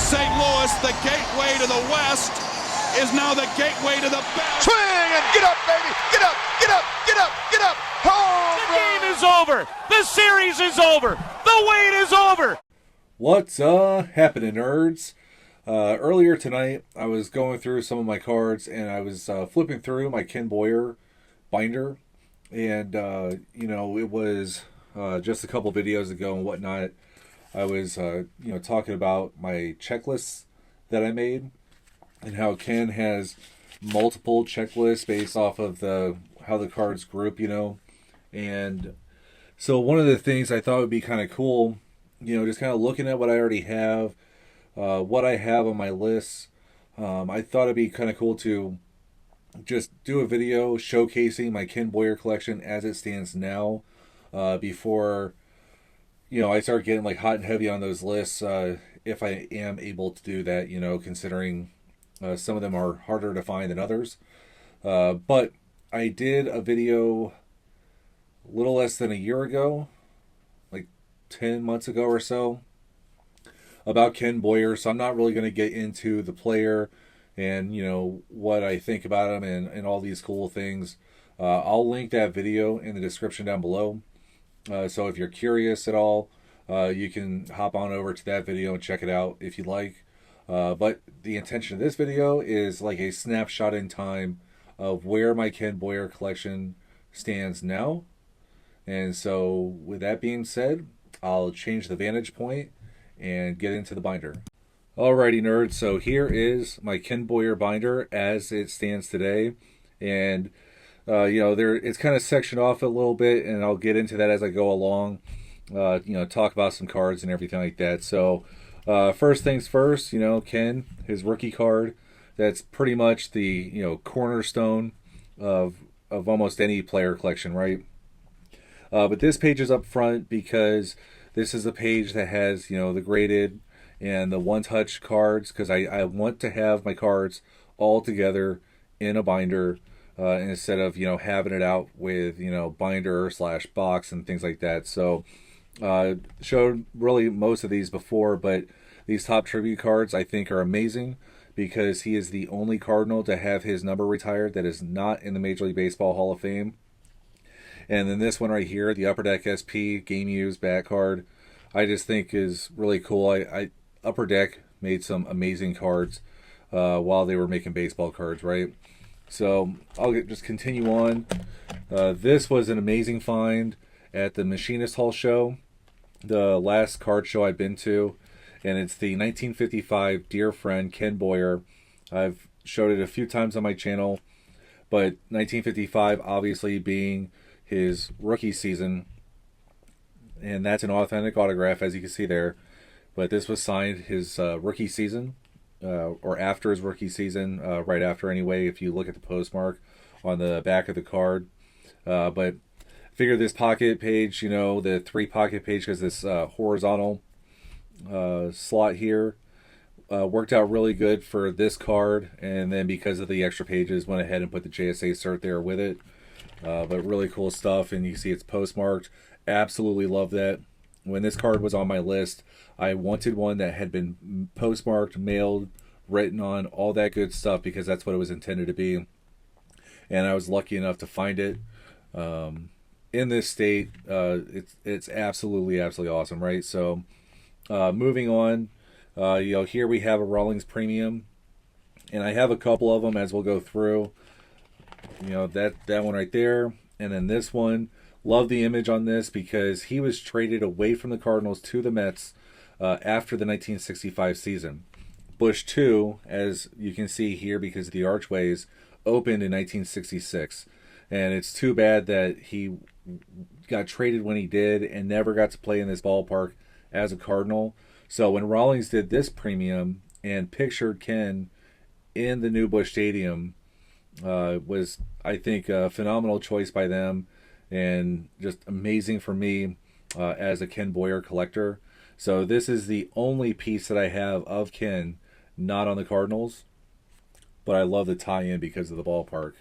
St. Louis, the gateway to the West, is now the gateway to the best. Swing and get up, baby! Get up! Get up! Get up! Get up! Home The game is over. The series is over. The wait is over. What's happening, nerds? Earlier tonight, I was going through some of my cards, and I was flipping through my Ken Boyer binder, and it was just a couple videos ago and whatnot. I was talking about my checklists that I made, and how Ken has multiple checklists based off of how the cards group, and so one of the things I thought would be kind of cool, just kind of looking at what I already have, what I have on my lists. I thought it'd be kind of cool to just do a video showcasing my Ken Boyer collection as it stands now, before I start getting like hot and heavy on those lists, if I am able to do that, considering some of them are harder to find than others. But I did a video a little less than a year ago, like 10 months ago or so, about Ken Boyer, so I'm not really going to get into the player and what I think about him and all these cool things. I'll link that video in the description down below, so if you're curious at all, you can hop on over to that video and check it out if you'd like. But the intention of this video is like a snapshot in time of where my Ken Boyer collection stands now. And so with that being said, I'll change the vantage point and get into the binder. Alrighty, nerds, so here is my Ken Boyer binder as it stands today. And it's kind of sectioned off a little bit, and I'll get into that as I go along. Talk about some cards and everything like that. So first things first, Ken, his rookie card, that's pretty much the cornerstone of almost any player collection, right? But this page is up front because this is a page that has the graded and the one-touch cards, because I want to have my cards all together in a binder, instead of having it out with binder / box and things like that. So showed really most of these before, but these top tribute cards I think are amazing because he is the only Cardinal to have his number retired that is not in the Major League Baseball Hall of Fame. And then this one right here, the Upper Deck SP Game Used Bat card, I just think is really cool. Upper Deck made some amazing cards while they were making baseball cards, right? So I'll just continue on. This was an amazing find at the Machinist Hall show, the last card show I've been to, and it's the 1955 Dear Friend Ken Boyer. I've showed it a few times on my channel, but 1955 obviously being his rookie season, and that's an authentic autograph as you can see there. But this was signed his rookie season, or after his rookie season, right after anyway, if you look at the postmark on the back of the card. But figure this pocket page, the 3 pocket page, because this horizontal slot here worked out really good for this card, and then because of the extra pages, went ahead and put the JSA cert there with it. But really cool stuff, and you see it's postmarked. Absolutely love that. When this card was on my list, I wanted one that had been postmarked, mailed, written on, all that good stuff, because that's what it was intended to be. And I was lucky enough to find it in this state. It's absolutely awesome, right? So moving on, here we have a Rawlings Premium, and I have a couple of them as we'll go through. That one right there, and then this one. Love the image on this because he was traded away from the Cardinals to the Mets after the 1965 season. Bush 2, as you can see here because of the archways, opened in 1966. And it's too bad that he got traded when he did and never got to play in this ballpark as a Cardinal. So when Rawlings did this premium and pictured Ken in the new Busch Stadium, was, I think, a phenomenal choice by them, and just amazing for me as a Ken Boyer collector. So this is the only piece that I have of Ken not on the Cardinals, but I love the tie-in because of the ballpark.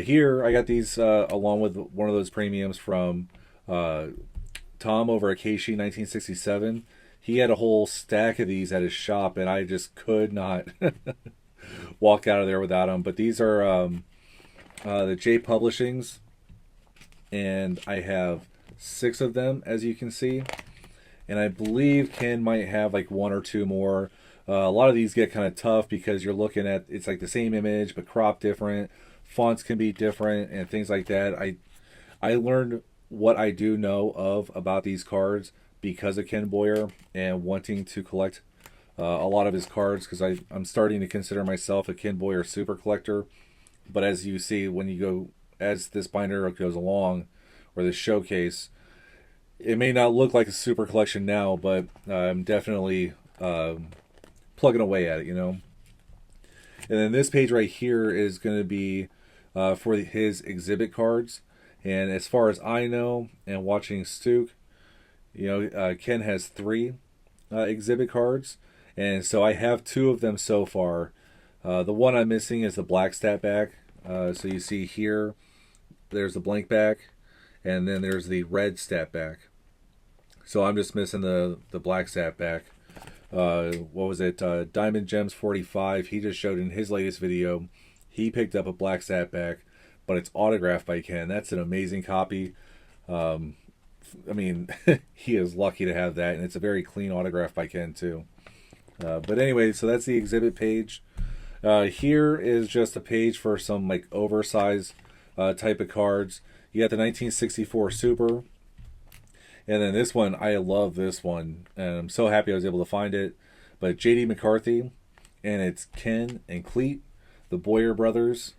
Here I got these along with one of those premiums from Tom over at Keishi 1967. he had a whole stack of these at his shop, and I just could not walk out of there without them. But these are the J Publishings, and I have 6 of them, as you can see. And I believe Ken might have like 1 or 2 more. A lot of these get kind of tough because you're looking at, it's like the same image but cropped different. Fonts can be different and things like that. I learned what I do know of about these cards because of Ken Boyer and wanting to collect a lot of his cards, because I'm starting to consider myself a Ken Boyer super collector. But as you see, when you go, as this binder goes along, or this showcase, it may not look like a super collection now, but I'm definitely plugging away at it, you know. And then this page right here is going to be for his exhibit cards. And as far as I know, and watching Stuke, you know, Ken has 3 exhibit cards. And so I have 2 of them so far. The one I'm missing is the black stat back. So you see here, there's the blank back, and then there's the red stat back. So I'm just missing the black stat back. What was it? Diamond Gems 45. He just showed in his latest video, he picked up a black stat back, but it's autographed by Ken. That's an amazing copy. I mean, he is lucky to have that, and it's a very clean autograph by Ken too. But anyway, so that's the exhibit page. Here is just a page for some like oversized type of cards. You got the 1964 Super. And then this one, I love this one. And I'm so happy I was able to find it. But J.D. McCarthy, and it's Ken and Cleet, the Boyer brothers.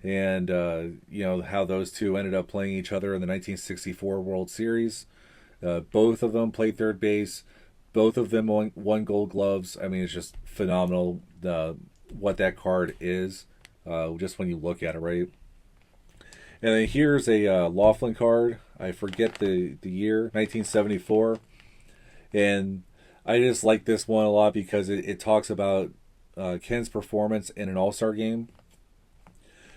And, you know, how those two ended up playing each other in the 1964 World Series. Both of them played third base. Both of them won Gold Gloves. I mean, it's just phenomenal what that card is, just when you look at it, right? And then here's a Laughlin card. I forget the year, 1974. And I just like this one a lot because it talks about Ken's performance in an All-Star game.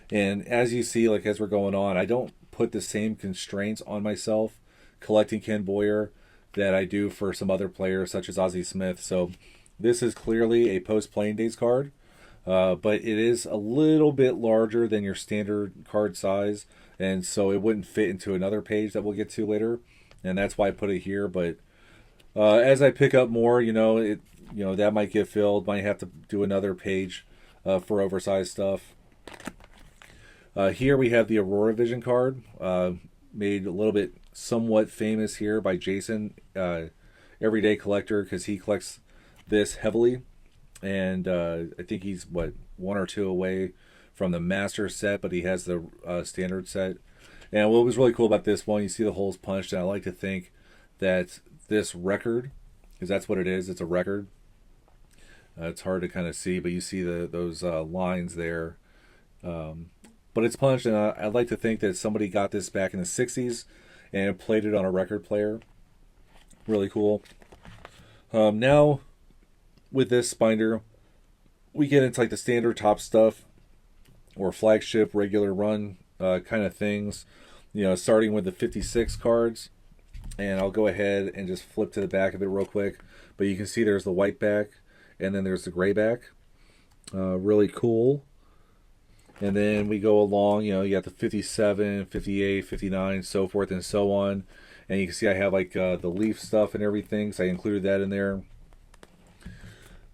And as you see, like as we're going on, I don't put the same constraints on myself collecting Ken Boyer that I do for some other players such as Ozzie Smith. So this is clearly a post-playing days card. But it is a little bit larger than your standard card size, and so it wouldn't fit into another page that we'll get to later, and that's why I put it here. But as I pick up more, you know, that might get filled. Might have to do another page for oversized stuff. Here we have the Aurora Vision card, made a little bit somewhat famous here by Jason, Everyday Collector, because he collects this heavily. And I think he's 1 or 2 away from the master set, but he has the standard set. And what was really cool about this one, you see the holes punched, and I like to think that this record, because that's what it is, it's a record. It's hard to kind of see, but you see those lines there. But it's punched, and I'd like to think that somebody got this back in the 60s and played it on a record player. Really cool. Now, with this binder, we get into like the standard top stuff or flagship regular run kind of things, you know, starting with the 56 cards. And I'll go ahead and just flip to the back of it real quick, but you can see there's the white back and then there's the gray back. Really cool. And then we go along, you know, you got the 57, 58, 59, so forth and so on. And you can see I have like the leaf stuff and everything, so I included that in there.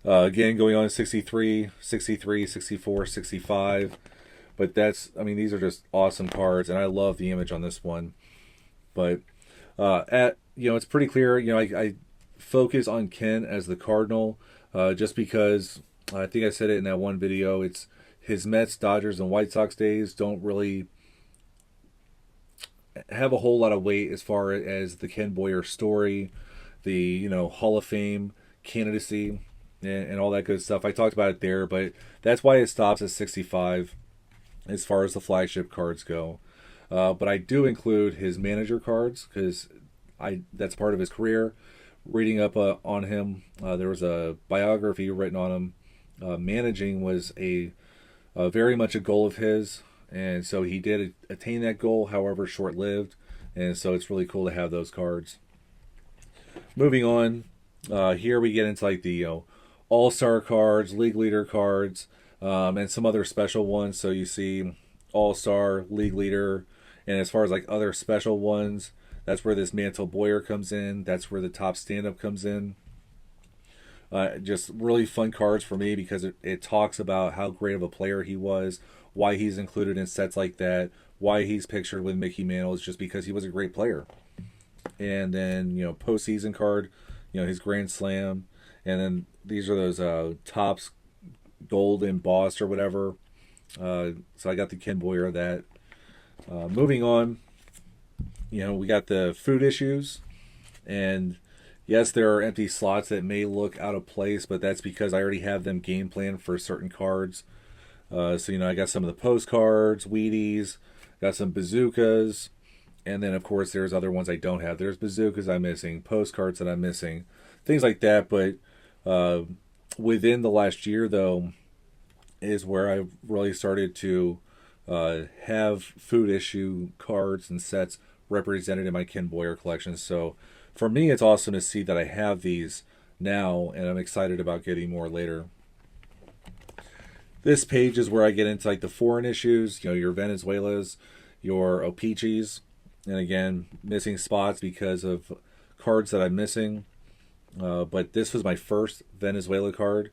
Again, going on 63, 63, 64, 65. But that's, I mean, these are just awesome cards, and I love the image on this one. But, you know, it's pretty clear, you know, I focus on Ken as the Cardinal, just because, I think I said it in that one video, it's his Mets, Dodgers, and White Sox days don't really have a whole lot of weight as far as the Ken Boyer story, the, you know, Hall of Fame candidacy, and all that good stuff. I talked about it there, but that's why it stops at 65 as far as the flagship cards go. But I do include his manager cards because that's part of his career. Reading up on him, there was a biography written on him. Managing was a very much a goal of his, and so he did attain that goal, however short-lived, and so it's really cool to have those cards. Moving on, Here we get into like the all-star cards, league leader cards, and some other special ones. So you see all-star, league leader, and as far as like other special ones, that's where this Mantle Boyer comes in. That's where the top stand-up comes in. Just really fun cards for me because it talks about how great of a player he was, why he's included in sets like that, why he's pictured with Mickey Mantle is just because he was a great player. And then, postseason card, his Grand Slam. And then these are those Topps Gold embossed or whatever. So I got the Ken Boyer of that. Moving on, we got the food issues. And yes, there are empty slots that may look out of place, but that's because I already have them game planned for certain cards. So, I got some of the postcards, Wheaties, got some bazookas, and then, of course, there's other ones I don't have. There's bazookas I'm missing, postcards that I'm missing, things like that. But within the last year, though, is where I really started to have food issue cards and sets represented in my Ken Boyer collection. So for me, it's awesome to see that I have these now, and I'm excited about getting more later. This page is where I get into like the foreign issues, your Venezuelas, your Opeachis, and again, missing spots because of cards that I'm missing. But this was my first Venezuela card,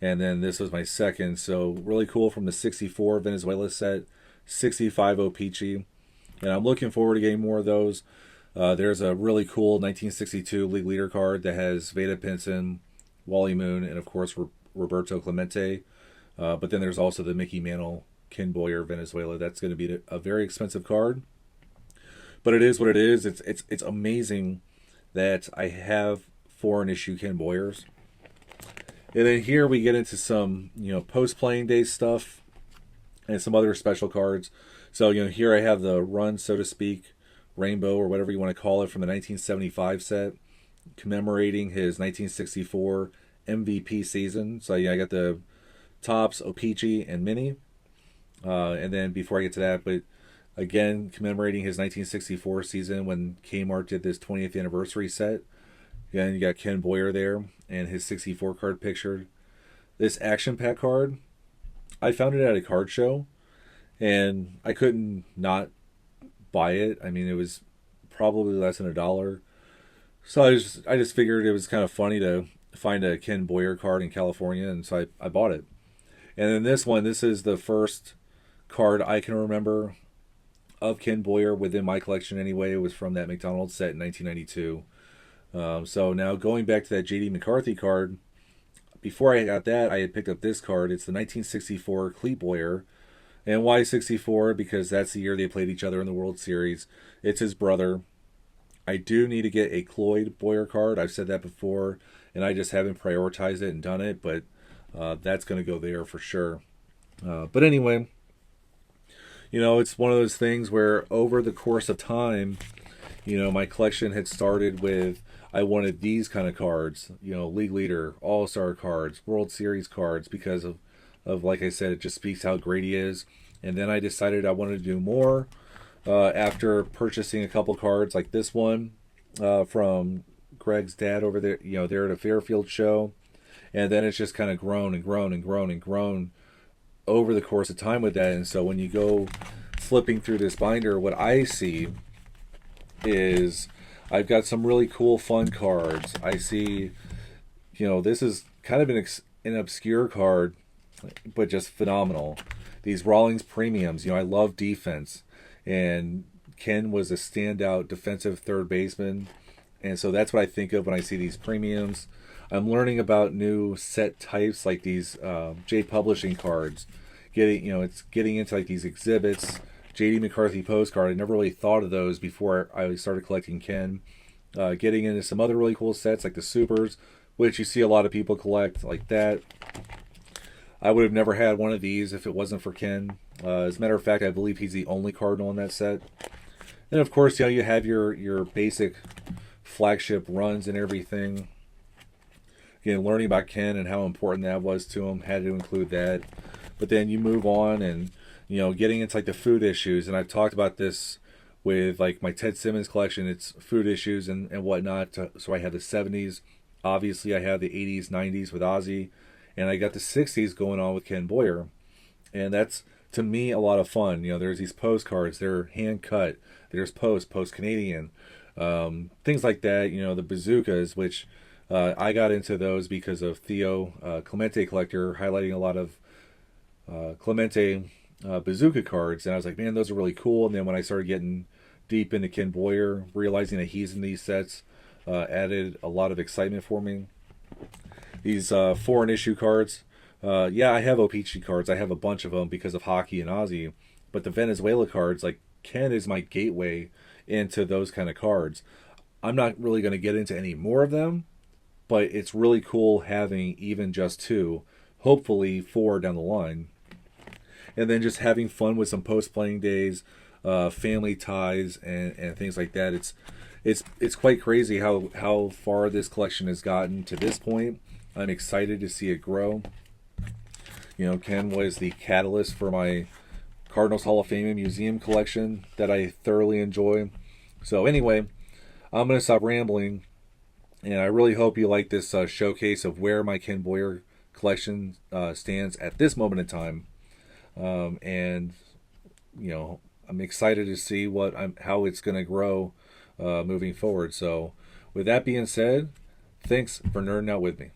and then this was my second. So really cool from the 64 Venezuela set, 65 Opeachi, and I'm looking forward to getting more of those. There's a really cool 1962 League Leader card that has Veda Pinson, Wally Moon, and of course Roberto Clemente. But then there's also the Mickey Mantle Ken Boyer Venezuela. That's going to be a very expensive card, but it is what it is. It's amazing that I have foreign issue Ken Boyers. And then here we get into some post playing day stuff and some other special cards. So here I have the run, so to speak, rainbow or whatever you want to call it from the 1975 set, commemorating his 1964 MVP season. So I got the Topps, Opeachi, and Mini. And then before I get to that, but again, commemorating his 1964 season when Kmart did this 20th anniversary set. Again, you got Ken Boyer there and his 64 card pictured. This action pack card, I found it at a card show, and I couldn't not buy it. I mean, it was probably less than $1. So I just figured it was kind of funny to find a Ken Boyer card in California, and so I bought it. And then this one, this is the first card I can remember of Ken Boyer within my collection anyway. It was from that McDonald's set in 1992. So now going back to that J.D. McCarthy card, before I got that, I had picked up this card. It's the 1964 Clete Boyer. And why 64? Because that's the year they played each other in the World Series. It's his brother. I do need to get a Cloyd Boyer card. I've said that before, and I just haven't prioritized it and done it, but that's going to go there for sure. But anyway, it's one of those things where over the course of time, my collection had started with, I wanted these kind of cards, League Leader, All-Star cards, World Series cards, because of like I said, it just speaks how great he is. And then I decided I wanted to do more after purchasing a couple cards like this one from Greg's dad over there, there at a Fairfield show. And then it's just kind of grown and grown and grown and grown over the course of time with that. And so when you go flipping through this binder, what I see is I've got some really cool fun cards. I see, this is kind of an obscure card, but just phenomenal. These Rawlings premiums, I love defense, and Ken was a standout defensive third baseman, and so that's what I think of when I see these premiums. I'm learning about new set types like these J Publishing cards. It's getting into like these exhibits. J.D. McCarthy postcard. I never really thought of those before I started collecting Ken. Getting into some other really cool sets like the Supers, which you see a lot of people collect like that. I would have never had one of these if it wasn't for Ken. As a matter of fact, I believe he's the only Cardinal in that set. And of course, you have your basic flagship runs and everything. Again, learning about Ken and how important that was to him, had to include that. But then you move on and, getting into like the food issues. And I've talked about this with like my Ted Simmons collection. It's food issues and whatnot. So I have the 70s Obviously, I have the 80s, 90s with Ozzy, and I got the 60s going on with Ken Boyer. And that's, to me, a lot of fun. There's these postcards. They're hand-cut. There's post-Canadian. Things like that. The bazookas, which I got into those because of Theo, Clemente collector, highlighting a lot of Clemente bazooka cards. And I was like, man, those are really cool. And then when I started getting deep into Ken Boyer, realizing that he's in these sets, added a lot of excitement for me. These foreign issue cards, yeah, I have O-Pee-Chee cards. I have a bunch of them because of hockey and Ozzy. But the Venezuela cards, like, Ken is my gateway into those kind of cards. I'm not really going to get into any more of them, but it's really cool having even just 2, hopefully 4 down the line. And then just having fun with some post-playing days, family ties, and things like that. It's quite crazy how far this collection has gotten to this point. I'm excited to see it grow. Ken was the catalyst for my Cardinals Hall of Fame and Museum collection that I thoroughly enjoy. So anyway, I'm going to stop rambling, and I really hope you like this showcase of where my Ken Boyer collection stands at this moment in time. And I'm excited to see how it's going to grow moving forward. So with that being said, thanks for nerding out with me.